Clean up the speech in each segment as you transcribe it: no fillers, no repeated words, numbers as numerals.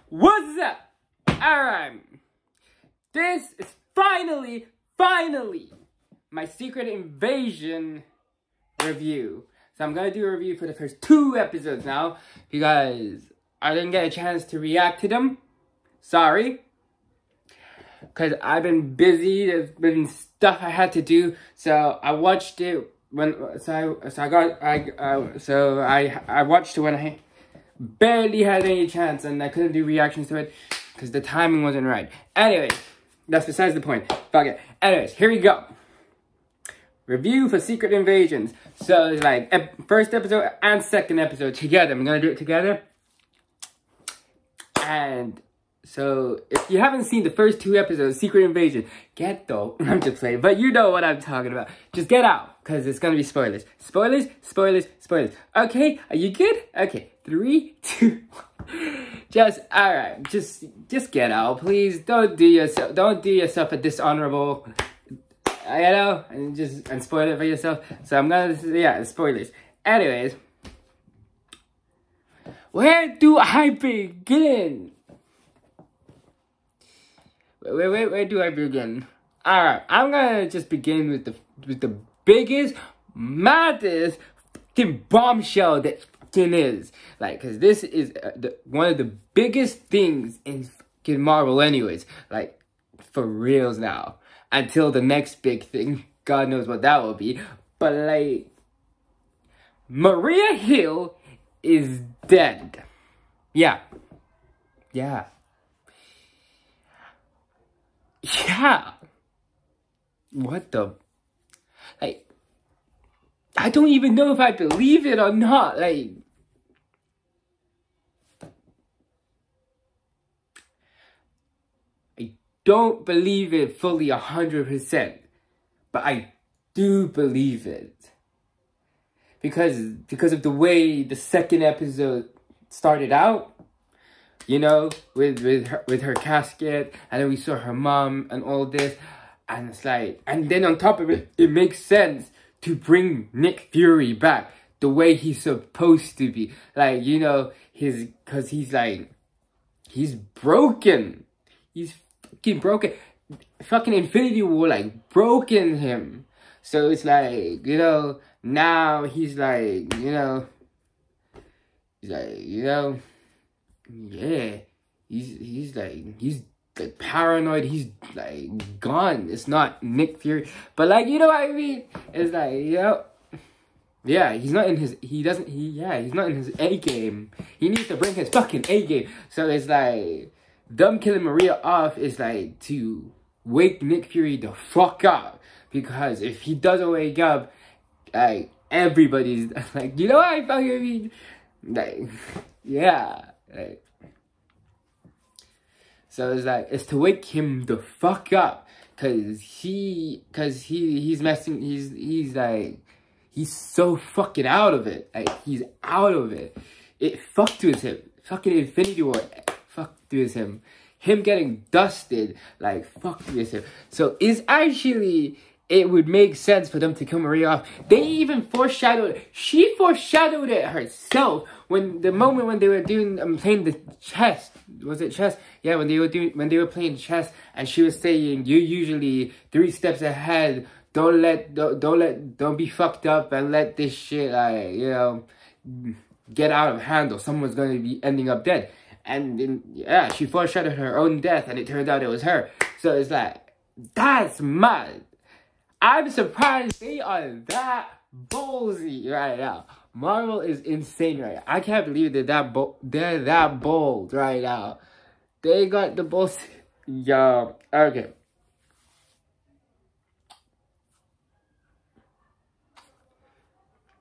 What's up? Alright. This is finally, my Secret Invasion review. So I'm gonna do a review for the first 2 episodes now, because I didn't get a chance to react to them. Sorry. Because I've been busy, there's been stuff I had to do, so I watched it when, I watched it when I barely had any chance, and I couldn't do reactions to it because the timing wasn't right. Anyways, that's besides the point. Fuck it. Anyways, here we go. Review for Secret Invasions. So it's like first episode and second episode together. I'm gonna do it together. And so if you haven't seen the first 2 episodes, Secret Invasion, get though. I'm just playing, but you know what I'm talking about. Just get out, because it's gonna be spoilers. Spoilers, spoilers, spoilers. Okay, are you good? Okay, 3, 2, 1. Alright, just get out, please. Don't do yourself a dishonorable, you know, and spoil it for yourself. So I'm gonna, yeah, spoilers. Anyways, where do I begin? Where do I begin? Alright, I'm gonna just begin with the biggest, maddest fucking bombshell that fucking is. Like, cause this is one of the biggest things in fucking Marvel anyways. Like, for reals now. Until the next big thing. God knows what that will be. But like, Maria Hill is dead. Yeah. Yeah. Yeah. What the? Like, I don't even know if I believe it or not. Like, I don't believe it fully 100%. But I do believe it. Because of the way the second episode started out. You know, with her casket, and then we saw her mom and all this, and it's like, and then on top of it, it makes sense to bring Nick Fury back the way he's supposed to be. Like, you know, cause he's like, he's broken. He's fucking broken. Fucking Infinity War, like, broken him. So it's like, you know, now he's like, you know, yeah, he's like paranoid. He's like gone. It's not Nick Fury, but like, you know what I mean. It's like, you know, yeah, he's not in his. He's not in his A game. He needs to bring his fucking A game. So it's like them killing Maria off is like to wake Nick Fury the fuck up, because if he doesn't wake up, like everybody's like, you know what I fucking mean, like, yeah. Right. So it's like, it's to wake him the fuck up, cause he's like, he's so fucking out of it. Like, he's out of it. It fucked with him. Fucking Infinity War fucked with him. Him getting dusted, like, fucked with him. So it's actually, it would make sense for them to kill Maria off. They even foreshadowed, she foreshadowed it herself when the moment when they were doing, playing the chess. Was it chess? Yeah, when they were playing chess, and she was saying, you're usually 3 steps ahead. Don't be fucked up and let this shit, like, you know, get out of hand, or someone's going to be ending up dead. And then, yeah, she foreshadowed her own death, and it turned out it was her. So it's like, that's mad. I'm surprised they are that ballsy right now. Marvel is insane right now. I can't believe they're that bold right now. They got the balls. Yo, okay.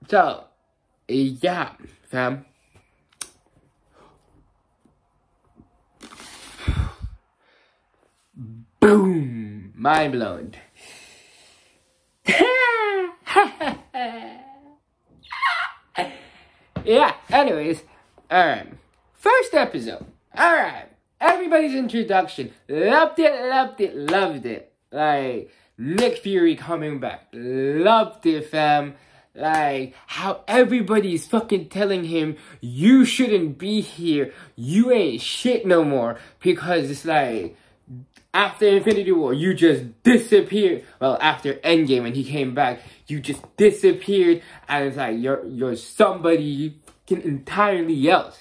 So, yeah, fam. Boom! Mind blown. Yeah, anyways, alright. First episode. Alright. Everybody's introduction. Loved it. Like, Nick Fury coming back. Loved it, fam. Like, how everybody's fucking telling him, you shouldn't be here, you ain't shit no more, because it's like, after Infinity War, you just disappeared. Well, after Endgame, when he came back, you just disappeared, and it's like, you're somebody entirely else.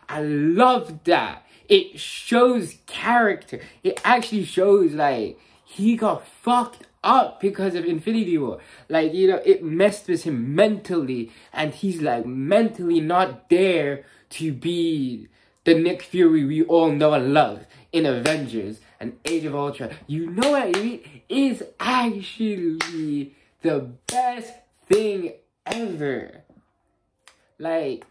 I love that. It shows character. It actually shows, like, he got fucked up because of Infinity War. Like, you know, it messed with him mentally, and he's, like, mentally not there to be the Nick Fury we all know and love in Avengers and Age of Ultron. You know what I mean? It's actually the best thing ever. Like,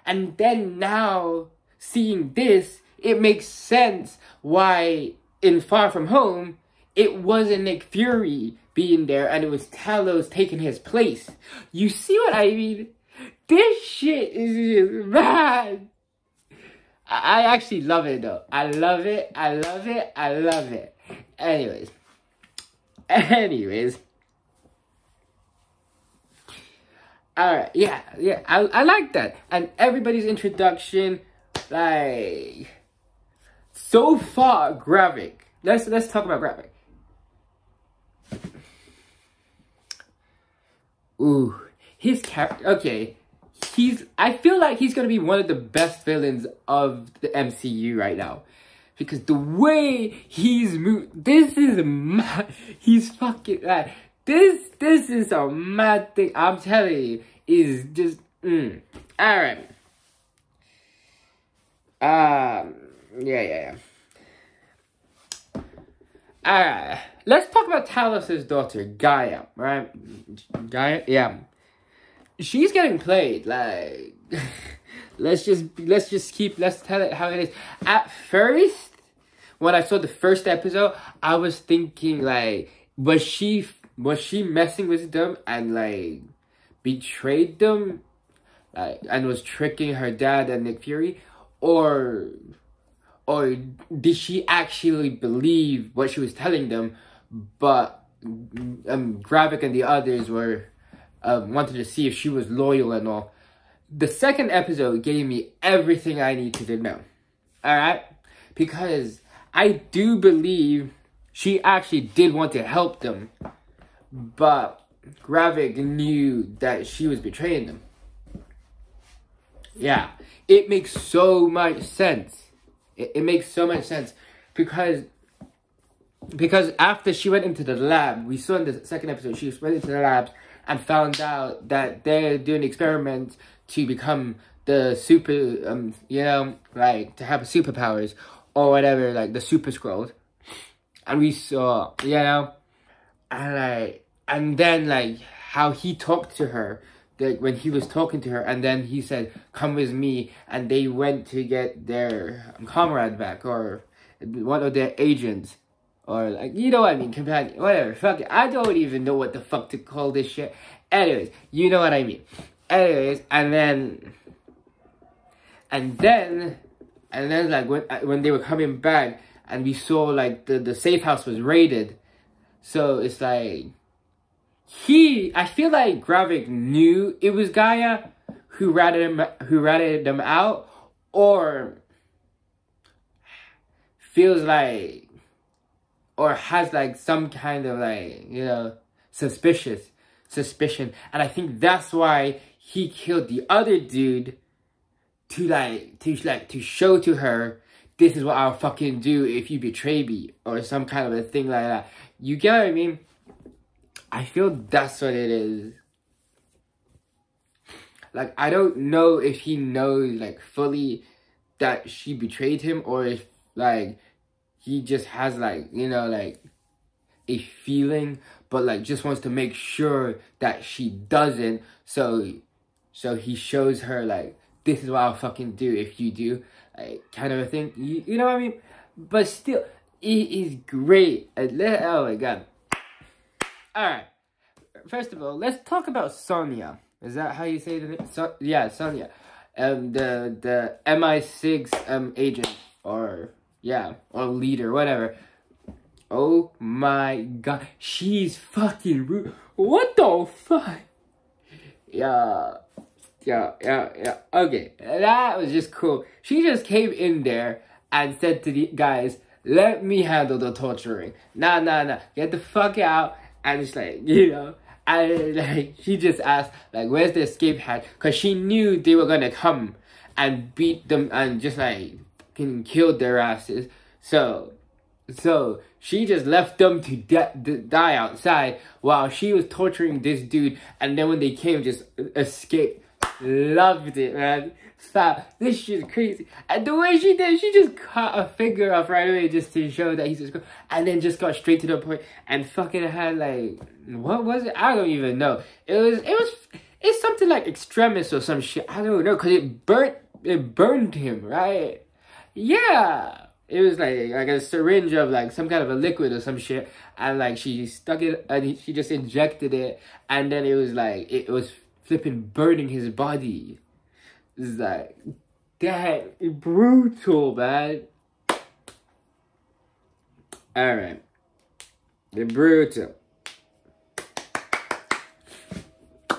and then now, seeing this, it makes sense why in Far From Home, it wasn't Nick Fury being there and it was Talos taking his place. You see what I mean? This shit is just mad. I actually love it though. I love it. I love it. I love it. Anyways. Alright, yeah. I like that. And everybody's introduction, like, so far, Gravik. Let's talk about Gravik. Ooh, his character, okay. I feel like he's gonna be one of the best villains of the MCU right now. Because the way he's moved, this is mad. He's fucking mad. This is a mad thing. I'm telling you, is just alright. Yeah. Alright. Let's talk about Talos' daughter, Gaia, right? Gaia, yeah. She's getting played, like, let's tell it how it is. At first, when I saw the first episode, I was thinking, like, was she messing with them and, like, betrayed them, like, and was tricking her dad and Nick Fury, or did she actually believe what she was telling them, but Gravik and the others were wanted to see if she was loyal and all. The second episode gave me everything I needed to know. Alright? Because I do believe she actually did want to help them, but Gravik knew that she was betraying them. Yeah. It makes so much sense. It makes so much sense. Because after she went into the lab, we saw in the second episode, she went into the labs and found out that they're doing experiments to become the super, you know, like, to have superpowers or whatever, like, the Super Skrulls. And we saw, you know, and then, like, how he talked to her, like, when he was talking to her, and then he said, come with me, and they went to get their comrade back, or one of their agents. Or, like, you know what I mean, companion, whatever, fuck it. I don't even know what the fuck to call this shit. Anyways, you know what I mean. Anyways, and then, like, when they were coming back, and we saw, like, the safe house was raided. So, it's like, I feel like Gravik knew it was Gaia who ratted them out, or feels like, or has, like, some kind of, like, you know, suspicion. And I think that's why he killed the other dude to show to her, this is what I'll fucking do if you betray me, or some kind of a thing like that. You get what I mean? I feel that's what it is. Like, I don't know if he knows, like, fully that she betrayed him, or if, like, he just has, like, you know, like, a feeling, but, like, just wants to make sure that she doesn't, so he shows her, like, this is what I'll fucking do if you do, like, kind of a thing, you know what I mean? But still, it is great. Oh my god. Alright, first of all, let's talk about Sonya. Is that how you say the name? Yeah, Sonya. The MI6 agent, or leader, whatever. Oh my god, she's fucking rude. What the fuck? Yeah. Yeah. Okay, that was just cool. She just came in there and said to the guys, let me handle the torturing. Nah. Get the fuck out. And it's like, you know, and like, she just asked, like, where's the escape hatch? Because she knew they were gonna come and beat them and just like kill their asses. So she just left them to die outside while she was torturing this dude. And then when they came, just escaped. Loved it, man. Stop. This shit's crazy. And the way she did, she just cut a finger off right away just to show that he's a scroll. And then just got straight to the point and fucking had like, what was it? I don't even know. It's something like Extremis or some shit. I don't know, cause it burned him, right? Yeah. It was like a syringe of like some kind of a liquid or some shit. And like she stuck it and she just injected it. And then it was like, it was flipping burning his body. It's like, that brutal, man. Alright. The brutal.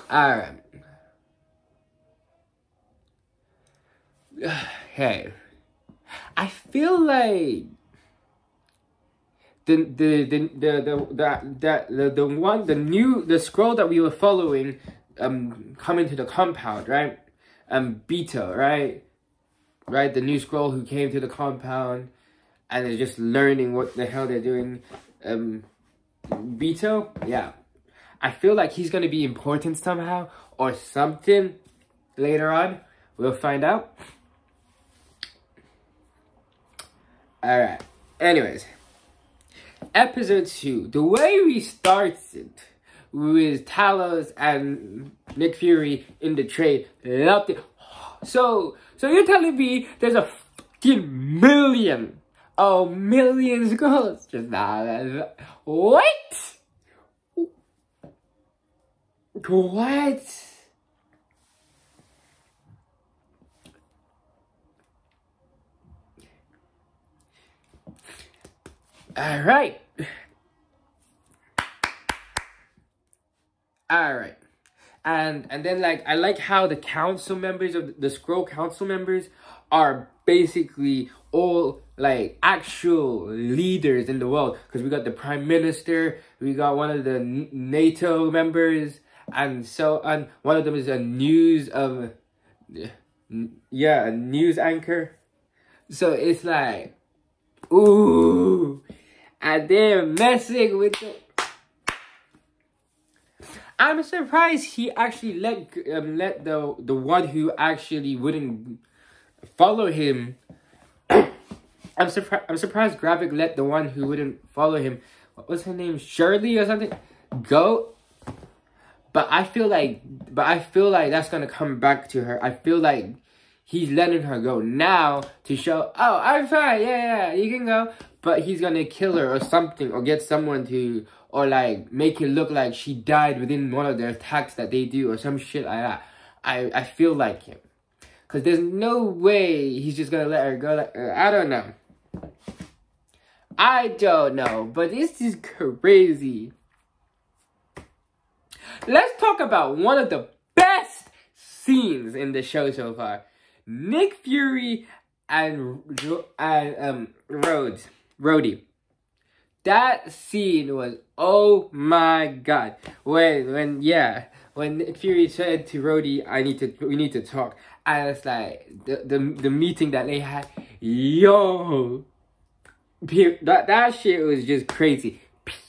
Alright. Hey. I feel like the scroll that we were following coming to the compound, right? Beto, right? The new scroll who came to the compound and is just learning what the hell they're doing. Beto, yeah. I feel like he's gonna be important somehow or something later on. We'll find out. Alright. Anyways. Episode 2. The way we started with Talos and Nick Fury in the trade. Loved it. So you're telling me there's a fucking million scrolls? Just nah. What? What? Alright. And then like I like how the council members of the Skrull council members are basically all like actual leaders in the world, because we got the prime minister, we got one of the NATO members, and one of them is a news anchor. So it's like, ooh, and they're messing with the. I'm surprised he actually let the one who actually wouldn't follow him. I'm surprised Gravik let the one who wouldn't follow him. What was her name? Shirley or something? Go. But I feel like that's gonna come back to her. I feel like he's letting her go now to show, oh, I'm fine, yeah, you can go. But he's gonna kill her or something, or get someone to, or like make it look like she died within one of their attacks that they do or some shit like that. I feel like him. Because there's no way he's just gonna let her go. Like, I don't know, but this is crazy. Let's talk about one of the best scenes in the show so far. Nick Fury and Rhodey. That scene was, oh my god. When Nick Fury said to Rhodey, we need to talk. And it's like the meeting that they had. Yo, that shit was just crazy.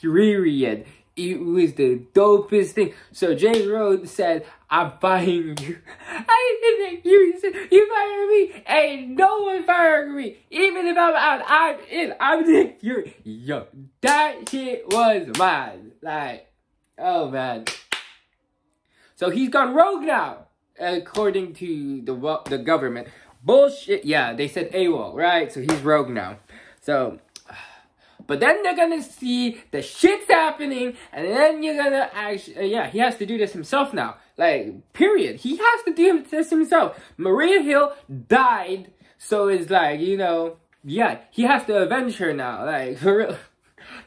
Period. It was the dopest thing. So James Rhodes said, I'm firing you. I didn't think you said, you fired me. Ain't no one firing me. Even if I'm out, I'm in. I'm Nick Fury. Yo, that shit was mad. Like, oh man. So he's gone rogue now, according to the government. Bullshit. Yeah, they said AWOL, right? So he's rogue now. So, but then they're gonna see the shit's happening, and then you're gonna actually, he has to do this himself now. Like, period. He has to do this himself. Maria Hill died, so it's like, you know, he has to avenge her now. Like, for real.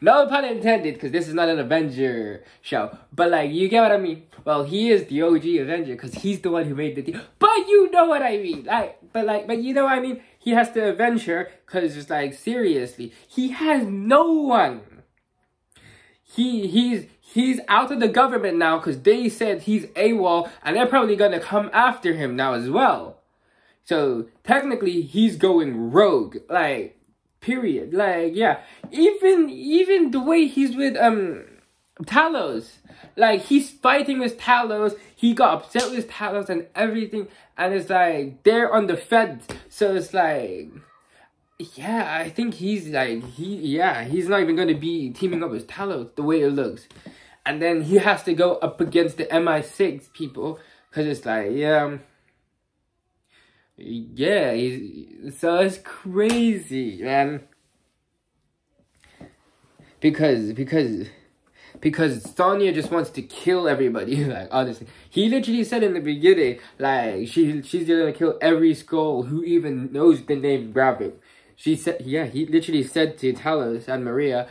No pun intended, because this is not an Avenger show. But, like, you get what I mean? Well, he is the OG Avenger, because he's the one who made the deal. But you know what I mean. But you know what I mean? He has to avenge her, because it's like, seriously. He has no one. He's out of the government now, because they said he's AWOL, and they're probably going to come after him now as well. So, technically, he's going rogue. Like, period. Like, yeah. Even the way he's with, Talos. Like, he's fighting with Talos. He got upset with Talos and everything. And it's like, they're on the fence. So it's like, yeah, I think he's like, he's not even going to be teaming up with Talos the way it looks. And then he has to go up against the MI6 people. Because it's like, so it's crazy, man. Because Sonya just wants to kill everybody. Like, honestly, he literally said in the beginning, like, she's gonna kill every Skrull who even knows the name Gravik. She said, he literally said to Talos and Maria,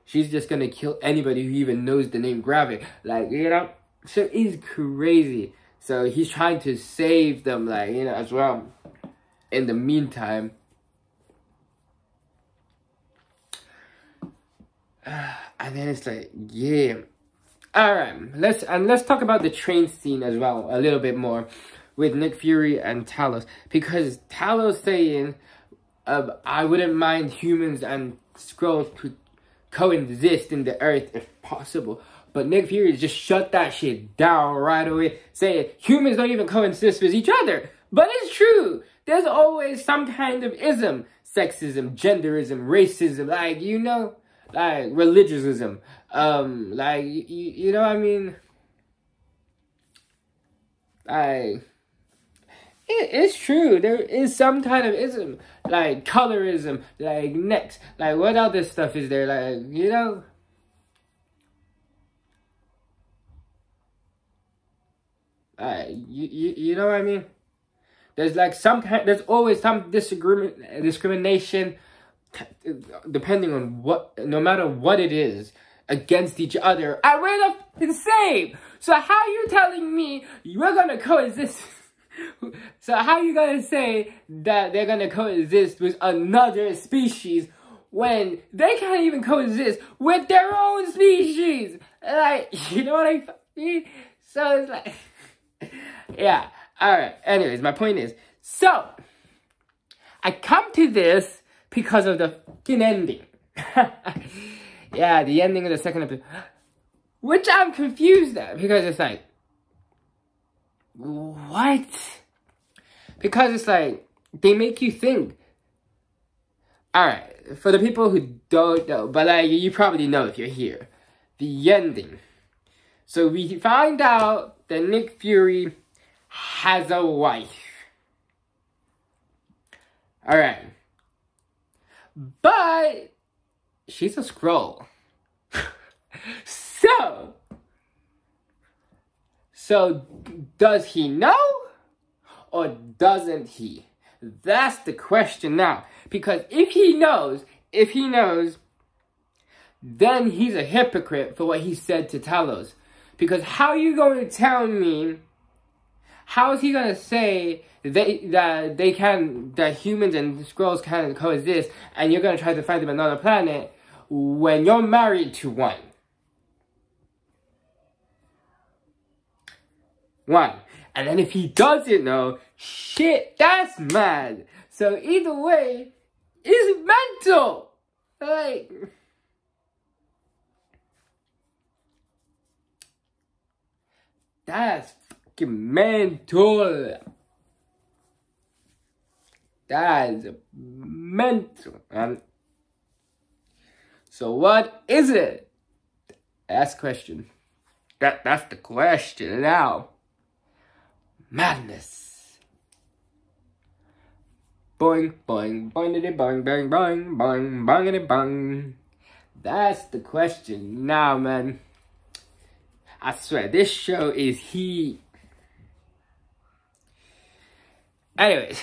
she's just gonna kill anybody who even knows the name Gravik. Like, you know, so it's crazy. So he's trying to save them, like, you know, as well. In the meantime, and then it's like, yeah. Alright, let's talk about the train scene as well a little bit more with Nick Fury and Talos, because Talos saying, I wouldn't mind humans and Skrulls to coexist in the Earth if possible. But Nick Fury just shut that shit down right away, saying humans don't even coexist with each other. But it's true. There's always some kind of ism. Sexism, genderism, racism, like, you know, like, religiousism. Like, you know what I mean? Like, it's true. There is some kind of ism. Like, colorism, like, next. Like, what other stuff is there? Like, you know? You know what I mean? There's like there's always some discrimination, depending on no matter what it is, against each other. And we're the same. So how you telling me you're gonna coexist? So how you gonna say that they're gonna coexist with another species when they can't even coexist with their own species? Like, you know what I mean? So it's like, yeah. Alright, anyways, my point is, so, I come to this because of the fucking ending. Yeah, the ending of the second episode. Which I'm confused at, because it's like, what? Because it's like, they make you think. Alright, for the people who don't know, but like, you probably know if you're here. The ending. So we find out that Nick Fury has a wife. Alright. But she's a Skrull. So does he know? Or doesn't he? That's the question now. Because if he knows, then he's a hypocrite for what he said to Talos. Because how are you going to tell me, how is he going to say that humans and Skrulls can coexist, and you're going to try to find them another planet when you're married to one? And then if he doesn't know, shit, that's mad. So either way, it's mental. Like, that's fucking mental. That's mental, man. So what is it? That's the question. That's the question now. Madness. Boing, boing, boing, boing, boing, boing, boing, boing, boing. That's the question now, man. I swear, this show is heat. Anyways,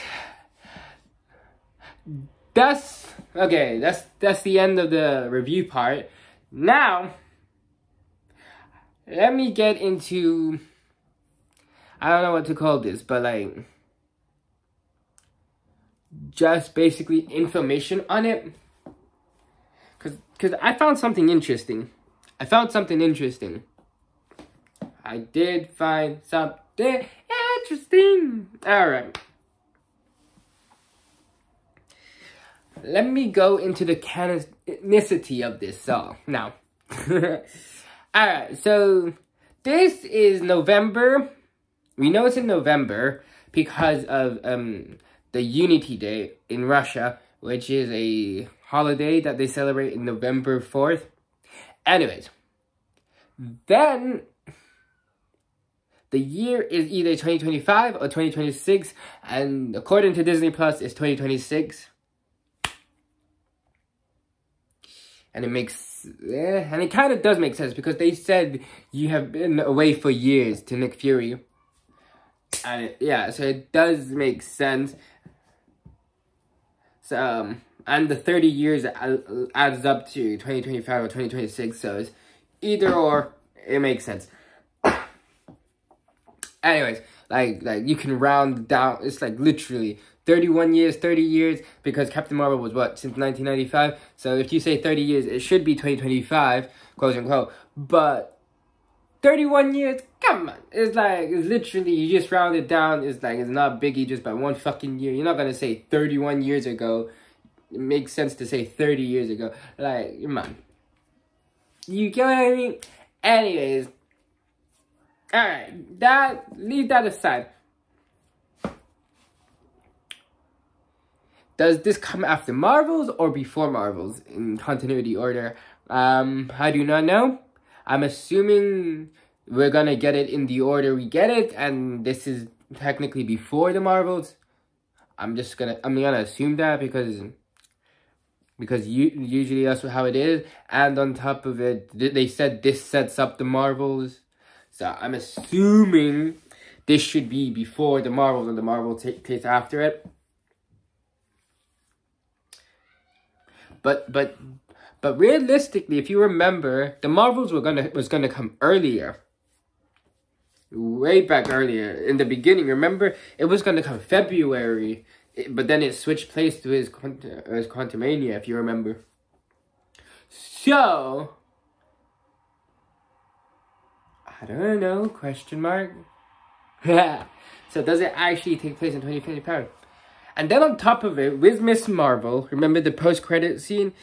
that's Okay, that's the end of the review part. Now, let me get into, I don't know what to call this, but like, just basically information on it. Cause I found something interesting. I did find something interesting. Alright. Let me go into the canonicity of this song now. Alright, so this is November. We know it's in November because of the Unity Day in Russia, which is a holiday that they celebrate in November 4th. Anyways, then the year is either 2025 or 2026, and according to Disney Plus, it's 2026. And it makes, and it kind of does make sense because they said you have been away for years to Nick Fury. And yeah, so it does make sense. So, and the 30 years adds up to 2025 or 2026, so it's either or, it makes sense. Anyways, like you can round down, it's like literally 31 years, 30 years, because Captain Marvel was what, since 1995? So if you say 30 years, it should be 2025, quote unquote, but 31 years, come on, it's literally, you just round it down, it's not biggie just by one fucking year. You're not gonna say 31 years ago. It makes sense to say 30 years ago, like, come on. You get what I mean? Anyways, alright, leave that aside. Does this come after Marvels or before Marvels in continuity order? I do not know. I'm assuming we're gonna get it in the order we get it, and this is technically before the Marvels. I'm gonna assume that because usually that's how it is. And on top of it, they said this sets up the Marvels, so I'm assuming this should be before the Marvels and the Marvel takes after it. But realistically, if you remember, the Marvels was gonna come earlier. Way back earlier. In the beginning, remember? It was gonna come February. But then it switched place to his Quantumania, if you remember. So, I don't know, question mark. So does it actually take place in 2025? And then on top of it, with Miss Marvel, remember the post-credit scene?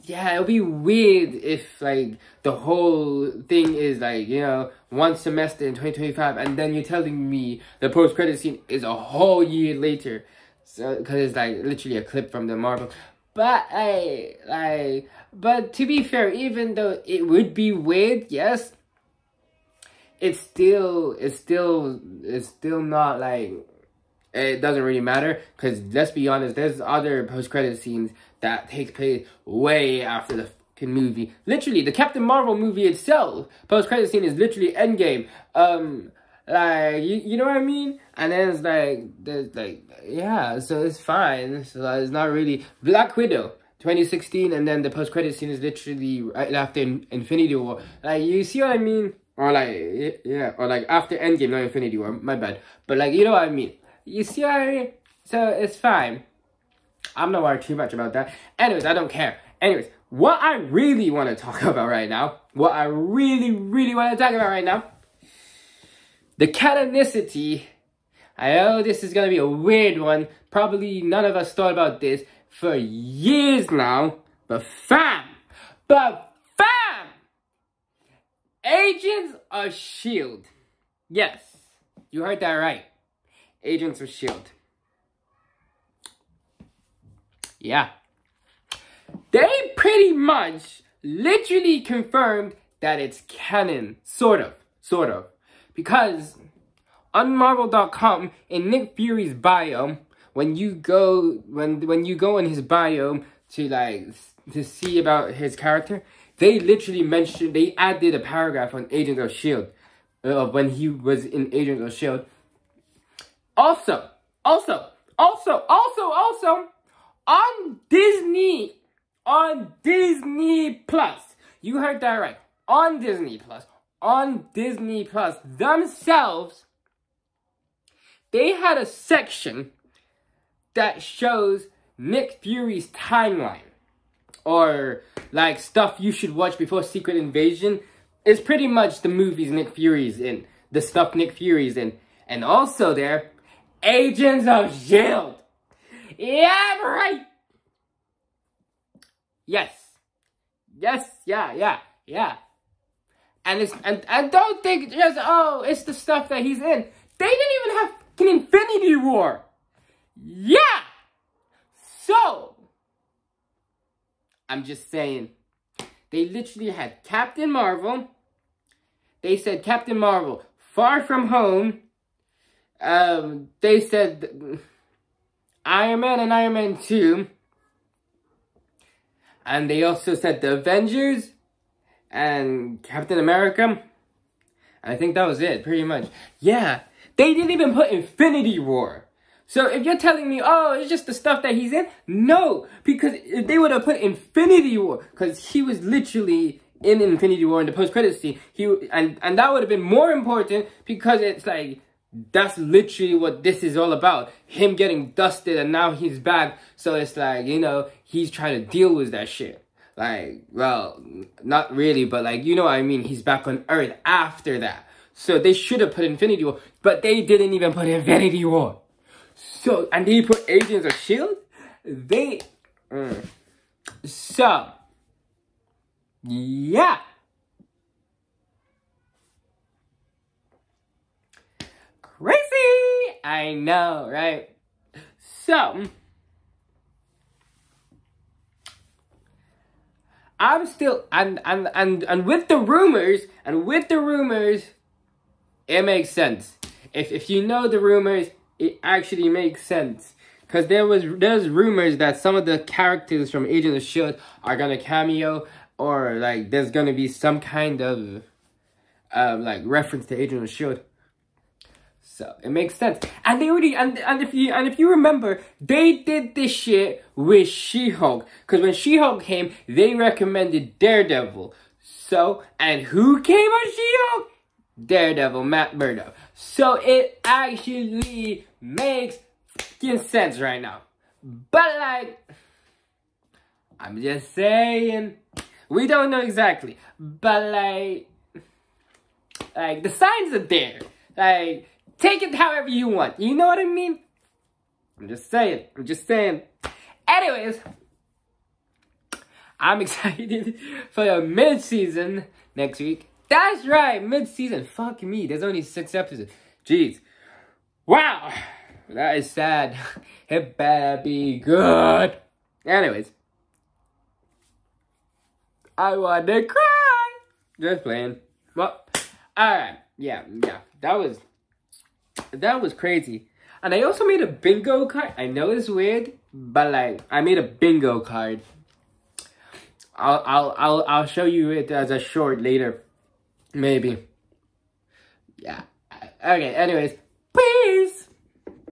Yeah, it'll be weird if, like, the whole thing is, like, you know, one semester in 2025, and then you're telling me the post-credit scene is a whole year later. So, because it's, like, literally a clip from the Marvel. But, but to be fair, even though it would be weird, yes, it's still not, like, it doesn't really matter, because let's be honest, there's other post-credit scenes that take place way after the fucking movie. Literally, the Captain Marvel movie itself, post-credit scene is literally Endgame. Like, you know what I mean? And then it's like, yeah, so it's fine. So it's not really Black Widow 2016, and then the post-credit scene is literally right after Infinity War. Like, you see what I mean? Or like, yeah, or like after Endgame, not Infinity War, my bad. But like, you know what I mean? You see what I mean? So it's fine. I'm not worried too much about that. Anyways, I don't care. Anyways, what I really want to talk about right now, the canonicity. I know this is going to be a weird one. Probably none of us thought about this for years now. But fam! Agents of S.H.I.E.L.D. Yes, you heard that right. Agents of S.H.I.E.L.D. Yeah. They pretty much literally confirmed that it's canon. Sort of. Because on Marvel.com, in Nick Fury's bio, when you go in his bio to see about his character, they literally mentioned, they added a paragraph on Agents of S.H.I.E.L.D. When he was in Agents of S.H.I.E.L.D. Also, on Disney on Disney Plus. You heard that right. On Disney Plus. On Disney Plus themselves, they had a section that shows Nick Fury's timeline. Or, like, stuff you should watch before Secret Invasion. It's pretty much the movies Nick Fury's in. The stuff Nick Fury's in. And also there, Agents of S.H.I.E.L.D. Yeah, right. Yes. Yes, yeah. And it's and don't think just, oh, it's the stuff that he's in. They didn't even have an Infinity War. Yeah. So, I'm just saying, they literally had Captain Marvel. They said Captain Marvel, Far From Home. They said Iron Man and Iron Man 2. And they also said the Avengers and Captain America. I think that was it, pretty much. Yeah, they didn't even put Infinity War. So if you're telling me, oh, it's just the stuff that he's in, no, because if they would have put Infinity War, because he was literally in Infinity War in the post-credits scene, and that would have been more important because it's like, that's literally what this is all about. Him getting dusted and now he's back. So it's like, you know, he's trying to deal with that shit. Like, well, not really, but like, you know what I mean? He's back on Earth after that. So they should have put Infinity War, but they didn't even put Infinity War. So, and they put Agents of S.H.I.E.L.D.? So, yeah. Crazy! I know, right? So, I'm still, and with the rumors, it makes sense. If you know the rumors, it actually makes sense. Because there's rumors that some of the characters from Agents of S.H.I.E.L.D. are gonna cameo, or like there's gonna be some kind of like reference to Agents of S.H.I.E.L.D. So it makes sense. And they already and if you remember, they did this shit with She-Hulk. Because when She-Hulk came, they recommended Daredevil. So, and who came on She-Hulk? Daredevil, Matt Murdock. So it actually makes fucking sense right now. But like, I'm just saying, we don't know exactly. But like the signs are there. Like, take it however you want. You know what I mean? I'm just saying. Anyways, I'm excited for the mid-season next week. That's right, mid-season. Fuck me, there's only 6 episodes. Jeez. Wow. That is sad. It better be good. Anyways. I want to cry. Just playing. Well, alright. Yeah. That was crazy. And I also made a bingo card. I know it's weird, but like, I made a bingo card. I'll show you it as a short later. Maybe. Yeah. Okay, anyways. Peace!